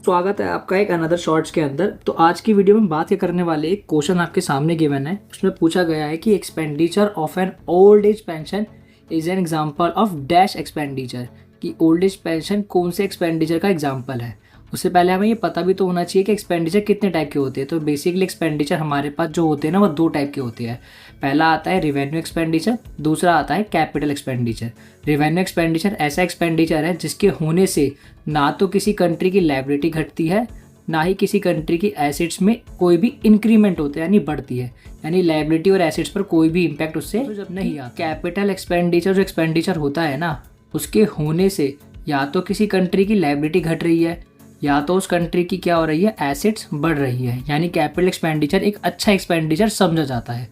स्वागत है आपका एक अनदर शॉर्ट्स के अंदर। तो आज की वीडियो में बात करने वाले एक क्वेश्चन आपके सामने गिवन है। उसमें पूछा गया है कि expenditure of an old age pension is an example of dash expenditure, कि ओल्ड एज पेंशन कौन से एक्सपेंडिचर का एग्जांपल है। उससे पहले हमें ये पता भी तो होना चाहिए कि एक्सपेंडिचर कितने टाइप के होते हैं। तो बेसिकली एक्सपेंडिचर हमारे पास जो होते हैं ना, वो दो टाइप के होते हैं। पहला आता है रिवेन्यू एक्सपेंडिचर, दूसरा आता है कैपिटल एक्सपेंडिचर। रिवेन्यू एक्सपेंडिचर ऐसा एक्सपेंडिचर है जिसके होने से ना तो किसी कंट्री की लायबिलिटी घटती है, ना ही किसी कंट्री की एसेट्स में कोई भी इंक्रीमेंट होता है यानी बढ़ती है, यानी लायबिलिटी और एसेट्स पर कोई भी इम्पैक्ट उससे नहीं आता। कैपिटल एक्सपेंडिचर जो एक्सपेंडिचर होता है ना, उसके होने से या तो किसी कंट्री की लायबिलिटी घट रही है या तो उस कंट्री की क्या हो रही है, एसेट्स बढ़ रही है, यानी कैपिटल एक्सपेंडिचर एक अच्छा एक्सपेंडिचर समझा जाता है।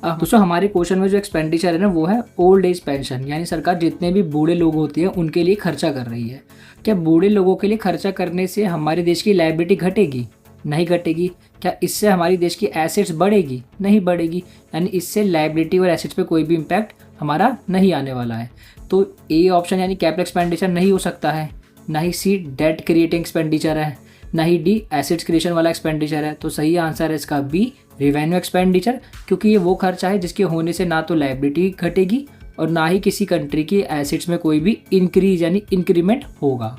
अब दोस्तों हमारे क्वेश्चन में जो एक्सपेंडिचर है ना, वो है ओल्ड एज पेंशन, यानी सरकार जितने भी बूढ़े लोग होते हैं उनके लिए खर्चा कर रही है। क्या बूढ़े लोगों के लिए खर्चा करने से हमारे देश की लायबिलिटी घटेगी? नहीं घटेगी। क्या इससे हमारी देश की एसेट्स बढ़ेगी? नहीं बढ़ेगी। यानी इससे लायबिलिटी और एसेट्स पे कोई भी इम्पैक्ट हमारा नहीं आने वाला है। तो ए ऑप्शन यानी कैपिटल एक्सपेंडिचर नहीं हो सकता है, ना ही सी डेट क्रिएटिंग एक्सपेंडिचर है, ना ही डी एसेट्स क्रिएशन वाला एक्सपेंडिचर है। तो सही आंसर है इसका बी रिवेन्यू एक्सपेंडिचर, क्योंकि ये वो खर्चा है जिसके होने से ना तो लायबिलिटी घटेगी और ना ही किसी कंट्री के एसेट्स में कोई भी इंक्रीज यानी इंक्रीमेंट होगा।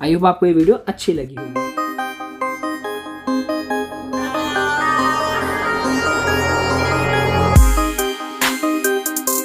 आई होप आपको ये वीडियो अच्छी लगी होगी।